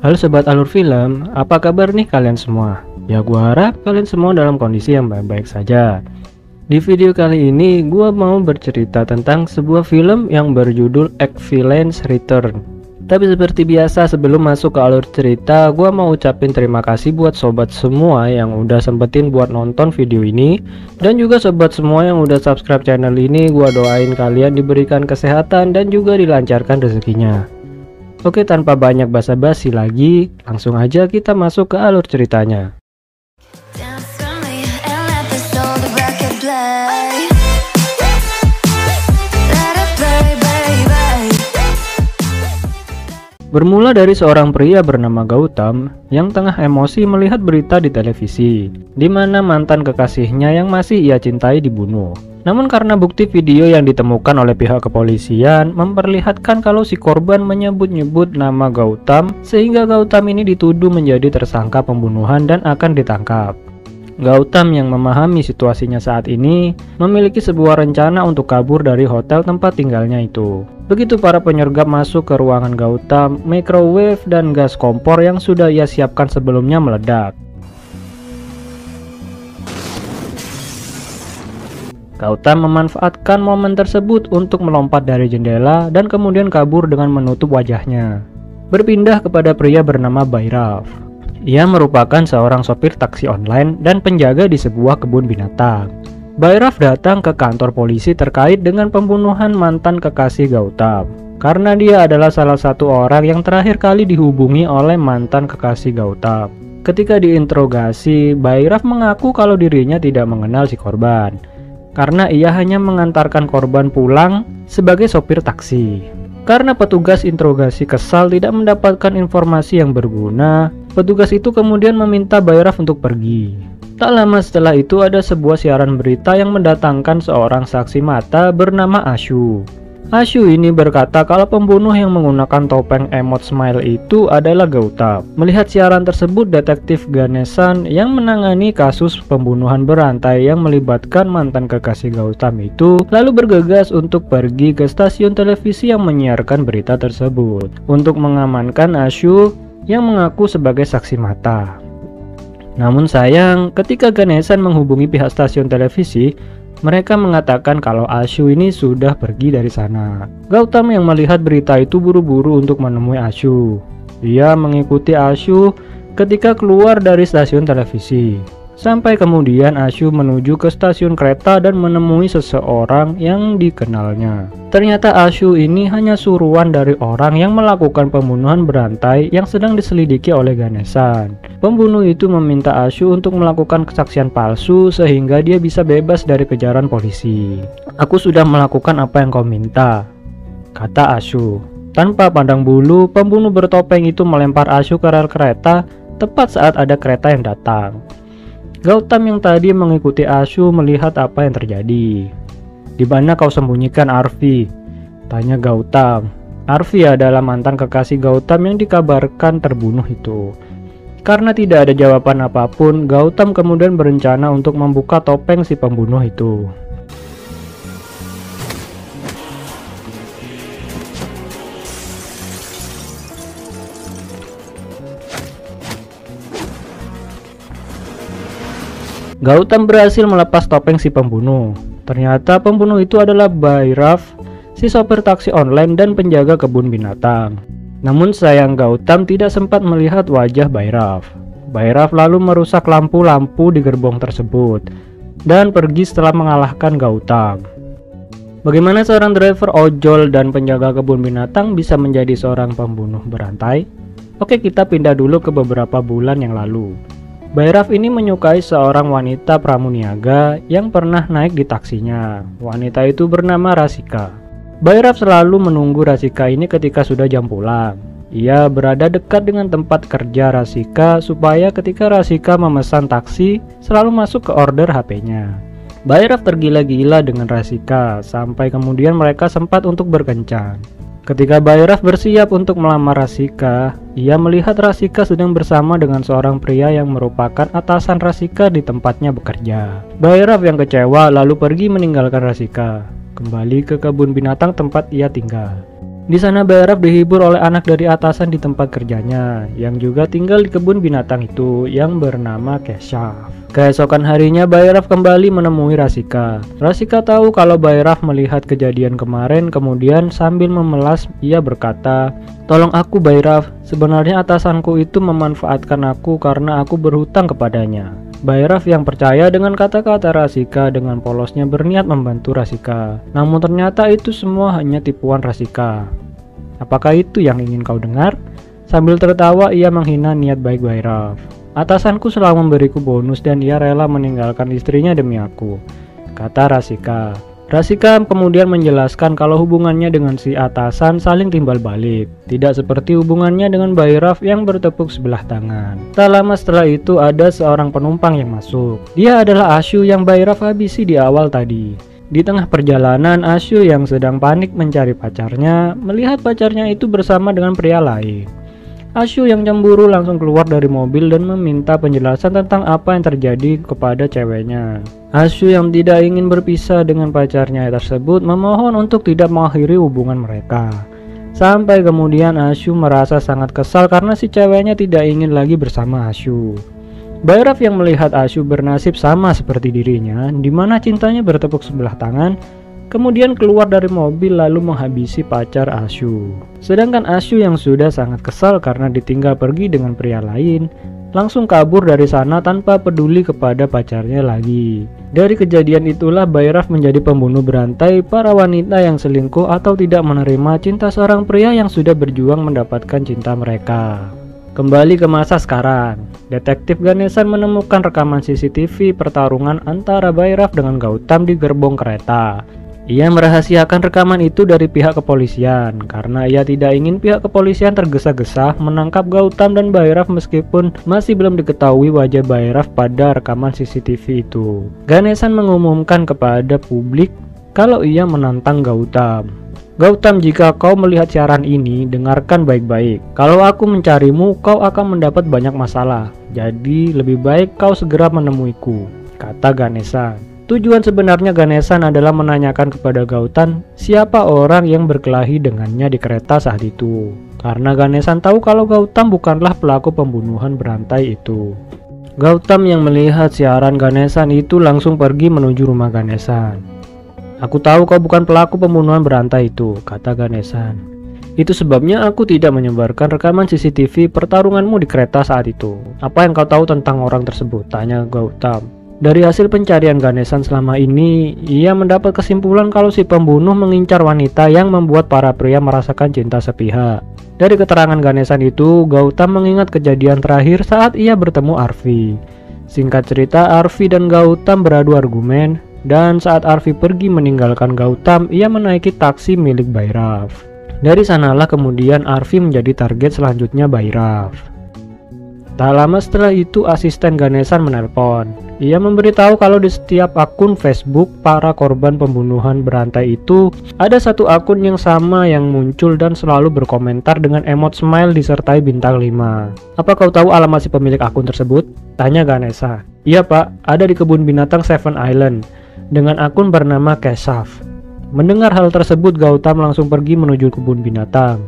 Halo sobat alur film, apa kabar nih kalian semua? Ya gua harap kalian semua dalam kondisi yang baik-baik saja. Di video kali ini gua mau bercerita tentang sebuah film yang berjudul Ex-Villains Return. Tapi seperti biasa sebelum masuk ke alur cerita, gua mau ucapin terima kasih buat sobat semua yang udah sempetin buat nonton video ini. Dan juga sobat semua yang udah subscribe channel ini, gua doain kalian diberikan kesehatan dan juga dilancarkan rezekinya. Oke, tanpa banyak basa-basi lagi, langsung aja kita masuk ke alur ceritanya. Bermula dari seorang pria bernama Gautam yang tengah emosi melihat berita di televisi, di mana mantan kekasihnya yang masih ia cintai dibunuh. Namun karena bukti video yang ditemukan oleh pihak kepolisian memperlihatkan kalau si korban menyebut-nyebut nama Gautam, sehingga Gautam ini dituduh menjadi tersangka pembunuhan dan akan ditangkap. Gautam yang memahami situasinya saat ini memiliki sebuah rencana untuk kabur dari hotel tempat tinggalnya itu. Begitu para penyergap masuk ke ruangan Gautam, microwave dan gas kompor yang sudah ia siapkan sebelumnya meledak. Gautam memanfaatkan momen tersebut untuk melompat dari jendela dan kemudian kabur dengan menutup wajahnya. Berpindah kepada pria bernama Bhairav. Ia merupakan seorang sopir taksi online dan penjaga di sebuah kebun binatang. Bhairav datang ke kantor polisi terkait dengan pembunuhan mantan kekasih Gautam, karena dia adalah salah satu orang yang terakhir kali dihubungi oleh mantan kekasih Gautam. Ketika diinterogasi, Bhairav mengaku kalau dirinya tidak mengenal si korban, karena ia hanya mengantarkan korban pulang sebagai sopir taksi. Karena petugas interogasi kesal tidak mendapatkan informasi yang berguna, petugas itu kemudian meminta Bhairav untuk pergi. Tak lama setelah itu ada sebuah siaran berita yang mendatangkan seorang saksi mata bernama Ashu. Ashu ini berkata kalau pembunuh yang menggunakan topeng emot smile itu adalah Gautam. Melihat siaran tersebut, detektif Ganesan yang menangani kasus pembunuhan berantai yang melibatkan mantan kekasih Gautam itu lalu bergegas untuk pergi ke stasiun televisi yang menyiarkan berita tersebut untuk mengamankan Ashu yang mengaku sebagai saksi mata. Namun sayang, ketika Ganesan menghubungi pihak stasiun televisi, mereka mengatakan kalau Ashu ini sudah pergi dari sana. Gautam yang melihat berita itu buru-buru untuk menemui Ashu. Dia mengikuti Ashu ketika keluar dari stasiun televisi. Sampai kemudian Ashu menuju ke stasiun kereta dan menemui seseorang yang dikenalnya. Ternyata Ashu ini hanya suruhan dari orang yang melakukan pembunuhan berantai yang sedang diselidiki oleh Ganesan. Pembunuh itu meminta Ashu untuk melakukan kesaksian palsu sehingga dia bisa bebas dari kejaran polisi. "Aku sudah melakukan apa yang kau minta," kata Ashu. Tanpa pandang bulu, pembunuh bertopeng itu melempar Ashu ke rel kereta tepat saat ada kereta yang datang. Gautam yang tadi mengikuti Ashu melihat apa yang terjadi. "Di mana kau sembunyikan Arfi?" tanya Gautam. Arfi adalah mantan kekasih Gautam yang dikabarkan terbunuh itu. Karena tidak ada jawaban apapun, Gautam kemudian berencana untuk membuka topeng si pembunuh itu. Gautam berhasil melepas topeng si pembunuh. Ternyata pembunuh itu adalah Bhairav, si sopir taksi online dan penjaga kebun binatang. Namun sayang Gautam tidak sempat melihat wajah Bhairav. Bhairav lalu merusak lampu-lampu di gerbong tersebut dan pergi setelah mengalahkan Gautam. Bagaimana seorang driver ojol dan penjaga kebun binatang bisa menjadi seorang pembunuh berantai? Oke, kita pindah dulu ke beberapa bulan yang lalu. Bhairav ini menyukai seorang wanita pramuniaga yang pernah naik di taksinya. Wanita itu bernama Rasika. Bhairav selalu menunggu Rasika ini ketika sudah jam pulang. Ia berada dekat dengan tempat kerja Rasika supaya ketika Rasika memesan taksi selalu masuk ke order HP-nya. Bhairav tergila-gila dengan Rasika sampai kemudian mereka sempat untuk berkencan. Ketika Bhairav bersiap untuk melamar Rasika, ia melihat Rasika sedang bersama dengan seorang pria yang merupakan atasan Rasika di tempatnya bekerja. Bhairav yang kecewa lalu pergi meninggalkan Rasika, kembali ke kebun binatang tempat ia tinggal. Di sana Bhairav dihibur oleh anak dari atasan di tempat kerjanya yang juga tinggal di kebun binatang itu yang bernama Keshav. Keesokan harinya Bhairav kembali menemui Rasika. Rasika tahu kalau Bhairav melihat kejadian kemarin, kemudian sambil memelas ia berkata, "Tolong aku Bhairav, sebenarnya atasanku itu memanfaatkan aku karena aku berhutang kepadanya." Bhairav yang percaya dengan kata-kata Rasika dengan polosnya berniat membantu Rasika. Namun ternyata itu semua hanya tipuan Rasika. "Apakah itu yang ingin kau dengar?" Sambil tertawa ia menghina niat baik Bhairav. "Atasanku selalu memberiku bonus dan ia rela meninggalkan istrinya demi aku," kata Rasika. Rasika kemudian menjelaskan kalau hubungannya dengan si atasan saling timbal balik, tidak seperti hubungannya dengan Bhairav yang bertepuk sebelah tangan. Tak lama setelah itu ada seorang penumpang yang masuk. Dia adalah Ashu yang Bhairav habisi di awal tadi. Di tengah perjalanan, Ashu yang sedang panik mencari pacarnya melihat pacarnya itu bersama dengan pria lain. Ashu yang cemburu langsung keluar dari mobil dan meminta penjelasan tentang apa yang terjadi kepada ceweknya. Ashu yang tidak ingin berpisah dengan pacarnya tersebut memohon untuk tidak mengakhiri hubungan mereka. Sampai kemudian Ashu merasa sangat kesal karena si ceweknya tidak ingin lagi bersama Ashu. Bhairav yang melihat Ashu bernasib sama seperti dirinya, di mana cintanya bertepuk sebelah tangan, kemudian keluar dari mobil lalu menghabisi pacar Ashu. Sedangkan Ashu yang sudah sangat kesal karena ditinggal pergi dengan pria lain, langsung kabur dari sana tanpa peduli kepada pacarnya lagi. Dari kejadian itulah Bhairav menjadi pembunuh berantai para wanita yang selingkuh atau tidak menerima cinta seorang pria yang sudah berjuang mendapatkan cinta mereka. Kembali ke masa sekarang, Detektif Ganesan menemukan rekaman CCTV pertarungan antara Bhairav dengan Gautam di gerbong kereta. Ia merahasiakan rekaman itu dari pihak kepolisian karena ia tidak ingin pihak kepolisian tergesa-gesa menangkap Gautam dan Bhairav meskipun masih belum diketahui wajah Bhairav pada rekaman CCTV itu. Ganesan mengumumkan kepada publik kalau ia menantang Gautam. "Gautam, jika kau melihat siaran ini, dengarkan baik-baik. Kalau aku mencarimu, kau akan mendapat banyak masalah. Jadi lebih baik kau segera menemuiku," kata Ganesan. Tujuan sebenarnya Ganesan adalah menanyakan kepada Gautam siapa orang yang berkelahi dengannya di kereta saat itu. Karena Ganesan tahu kalau Gautam bukanlah pelaku pembunuhan berantai itu. Gautam yang melihat siaran Ganesan itu langsung pergi menuju rumah Ganesan. "Aku tahu kau bukan pelaku pembunuhan berantai itu," kata Ganesan. "Itu sebabnya aku tidak menyebarkan rekaman CCTV pertarunganmu di kereta saat itu." "Apa yang kau tahu tentang orang tersebut?" tanya Gautam. Dari hasil pencarian Ganesan selama ini, ia mendapat kesimpulan kalau si pembunuh mengincar wanita yang membuat para pria merasakan cinta sepihak. Dari keterangan Ganesan itu, Gautam mengingat kejadian terakhir saat ia bertemu Arfi. Singkat cerita, Arfi dan Gautam beradu argumen, dan saat Arfi pergi meninggalkan Gautam, ia menaiki taksi milik Bhairav. Dari sanalah kemudian Arfi menjadi target selanjutnya Bhairav. Tak lama setelah itu asisten Ganesan menelpon. Ia memberitahu kalau di setiap akun Facebook para korban pembunuhan berantai itu ada satu akun yang sama yang muncul dan selalu berkomentar dengan emot smile disertai bintang 5. "Apa kau tahu alamat si pemilik akun tersebut?" tanya Ganesan. "Iya pak, ada di kebun binatang Seven Island dengan akun bernama Keshav." Mendengar hal tersebut, Gautam langsung pergi menuju kebun binatang.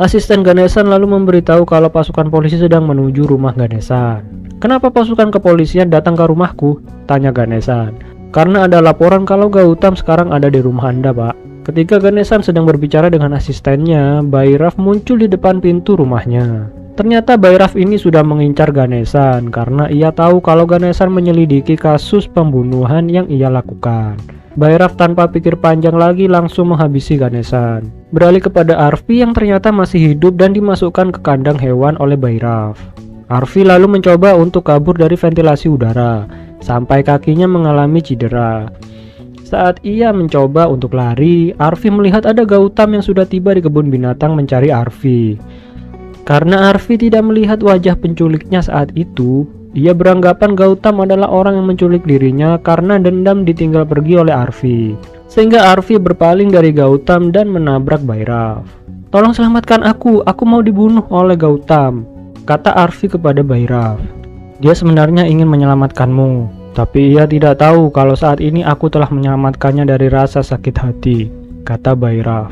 Asisten Ganesan lalu memberitahu kalau pasukan polisi sedang menuju rumah Ganesan. "Kenapa pasukan kepolisian datang ke rumahku?" tanya Ganesan. "Karena ada laporan kalau Gautam sekarang ada di rumah Anda, Pak." Ketika Ganesan sedang berbicara dengan asistennya, Bhairav muncul di depan pintu rumahnya. Ternyata Bhairav ini sudah mengincar Ganesan karena ia tahu kalau Ganesan menyelidiki kasus pembunuhan yang ia lakukan. Bhairav tanpa pikir panjang lagi langsung menghabisi Ganesan. Beralih kepada Arfi yang ternyata masih hidup dan dimasukkan ke kandang hewan oleh Bhairav. Arfi lalu mencoba untuk kabur dari ventilasi udara, sampai kakinya mengalami cedera. Saat ia mencoba untuk lari, Arfi melihat ada Gautam yang sudah tiba di kebun binatang mencari Arfi. Karena Arfi tidak melihat wajah penculiknya saat itu, ia beranggapan Gautam adalah orang yang menculik dirinya karena dendam ditinggal pergi oleh Arfi. Sehingga Arfi berpaling dari Gautam dan menabrak Bhairav. "Tolong selamatkan aku mau dibunuh oleh Gautam," kata Arfi kepada Bhairav. "Dia sebenarnya ingin menyelamatkanmu, tapi ia tidak tahu kalau saat ini aku telah menyelamatkannya dari rasa sakit hati," kata Bhairav.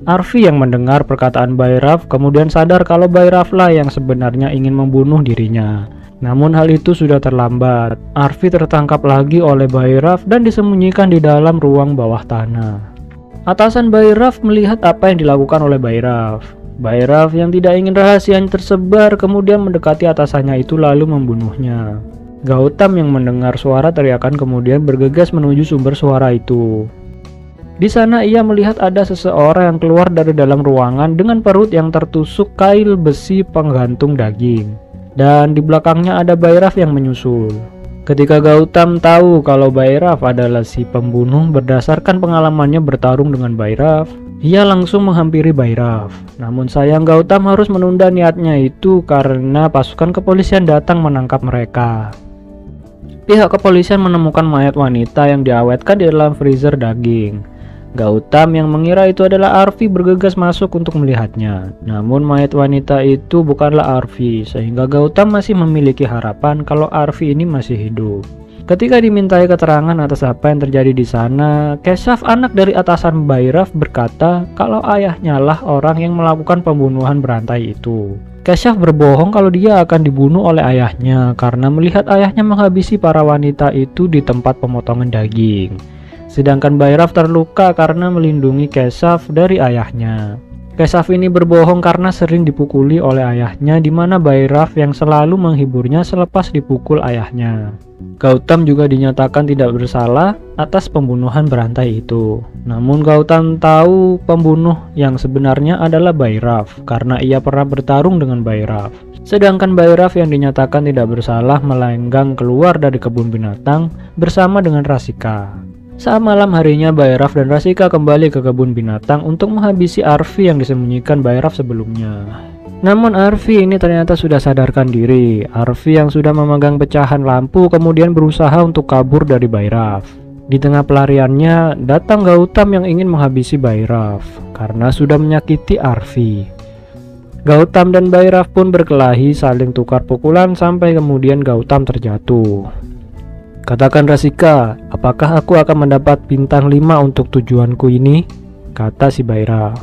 Arfi yang mendengar perkataan Bayraf kemudian sadar kalau Bayraf lah yang sebenarnya ingin membunuh dirinya. Namun hal itu sudah terlambat. Arfi tertangkap lagi oleh Bayraf dan disembunyikan di dalam ruang bawah tanah. Atasan Bayraf melihat apa yang dilakukan oleh Bayraf. Bayraf yang tidak ingin rahasianya tersebar kemudian mendekati atasannya itu lalu membunuhnya. Gautam yang mendengar suara teriakan kemudian bergegas menuju sumber suara itu. Di sana ia melihat ada seseorang yang keluar dari dalam ruangan dengan perut yang tertusuk kail besi penggantung daging. Dan di belakangnya ada Bayraf yang menyusul. Ketika Gautam tahu kalau Bayraf adalah si pembunuh berdasarkan pengalamannya bertarung dengan Bayraf, ia langsung menghampiri Bayraf. Namun sayang Gautam harus menunda niatnya itu karena pasukan kepolisian datang menangkap mereka. Pihak kepolisian menemukan mayat wanita yang diawetkan di dalam freezer daging. Gautam yang mengira itu adalah Arfi bergegas masuk untuk melihatnya. Namun mayat wanita itu bukanlah Arfi, sehingga Gautam masih memiliki harapan kalau Arfi ini masih hidup. Ketika dimintai keterangan atas apa yang terjadi di sana, Keshav anak dari atasan Bayraf berkata kalau ayahnya lah orang yang melakukan pembunuhan berantai itu. Keshav berbohong kalau dia akan dibunuh oleh ayahnya karena melihat ayahnya menghabisi para wanita itu di tempat pemotongan daging. Sedangkan Bayraf terluka karena melindungi Keshav dari ayahnya. Keshav ini berbohong karena sering dipukuli oleh ayahnya, di mana Bayraf yang selalu menghiburnya selepas dipukul ayahnya. Gautam juga dinyatakan tidak bersalah atas pembunuhan berantai itu. Namun Gautam tahu pembunuh yang sebenarnya adalah Bayraf karena ia pernah bertarung dengan Bayraf. Sedangkan Bayraf yang dinyatakan tidak bersalah melenggang keluar dari kebun binatang bersama dengan Rasika. Saat malam harinya Bayraf dan Rasika kembali ke kebun binatang untuk menghabisi Arfi yang disembunyikan Bayraf sebelumnya. Namun Arfi ini ternyata sudah sadarkan diri. Arfi yang sudah memegang pecahan lampu kemudian berusaha untuk kabur dari Bayraf. Di tengah pelariannya datang Gautam yang ingin menghabisi Bayraf karena sudah menyakiti Arfi. Gautam dan Bayraf pun berkelahi saling tukar pukulan sampai kemudian Gautam terjatuh. Katakan Rasika, apakah aku akan mendapat bintang 5 untuk tujuanku ini? Kata si Bayraf.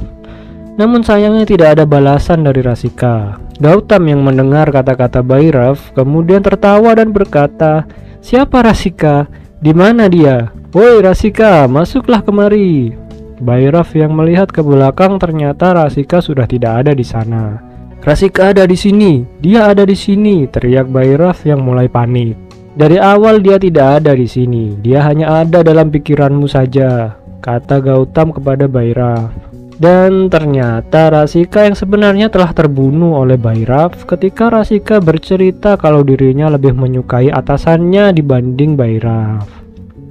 Namun sayangnya tidak ada balasan dari Rasika. Gautam yang mendengar kata-kata Bayraf kemudian tertawa dan berkata, "Siapa Rasika? Di mana dia? Woi Rasika, masuklah kemari." Bayraf yang melihat ke belakang ternyata Rasika sudah tidak ada di sana. "Rasika ada di sini, dia ada di sini," teriak Bayraf yang mulai panik. "Dari awal dia tidak ada di sini, dia hanya ada dalam pikiranmu saja," kata Gautam kepada Bayraf. Dan ternyata Rasika yang sebenarnya telah terbunuh oleh Bayraf ketika Rasika bercerita kalau dirinya lebih menyukai atasannya dibanding Bayraf.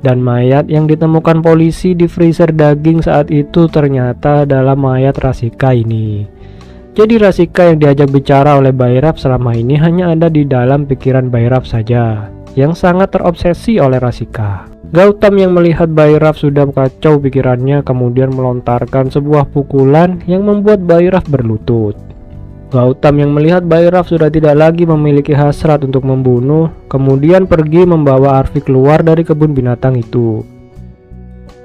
Dan mayat yang ditemukan polisi di freezer daging saat itu ternyata adalah mayat Rasika ini. Jadi Rasika yang diajak bicara oleh Bayraf selama ini hanya ada di dalam pikiran Bayraf saja, yang sangat terobsesi oleh Rasika. Gautam yang melihat Bayraf sudah kacau pikirannya kemudian melontarkan sebuah pukulan yang membuat Bayraf berlutut. Gautam yang melihat Bayraf sudah tidak lagi memiliki hasrat untuk membunuh kemudian pergi membawa Arfi keluar dari kebun binatang itu.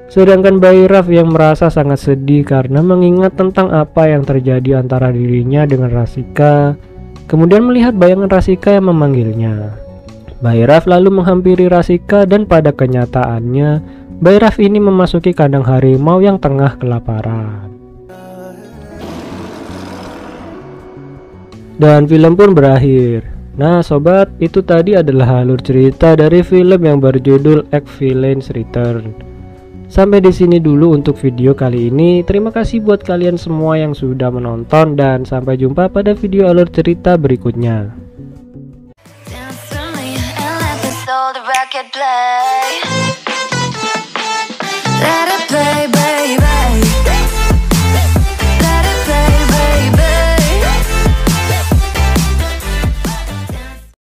Sedangkan Bayraf yang merasa sangat sedih karena mengingat tentang apa yang terjadi antara dirinya dengan Rasika, kemudian melihat bayangan Rasika yang memanggilnya. Bayraf lalu menghampiri Rasika dan pada kenyataannya Bayraf ini memasuki kandang harimau yang tengah kelaparan. Dan film pun berakhir. Nah sobat, itu tadi adalah alur cerita dari film yang berjudul X-Villain's Return. Sampai di sini dulu untuk video kali ini. Terima kasih buat kalian semua yang sudah menonton dan sampai jumpa pada video alur cerita berikutnya. The record play.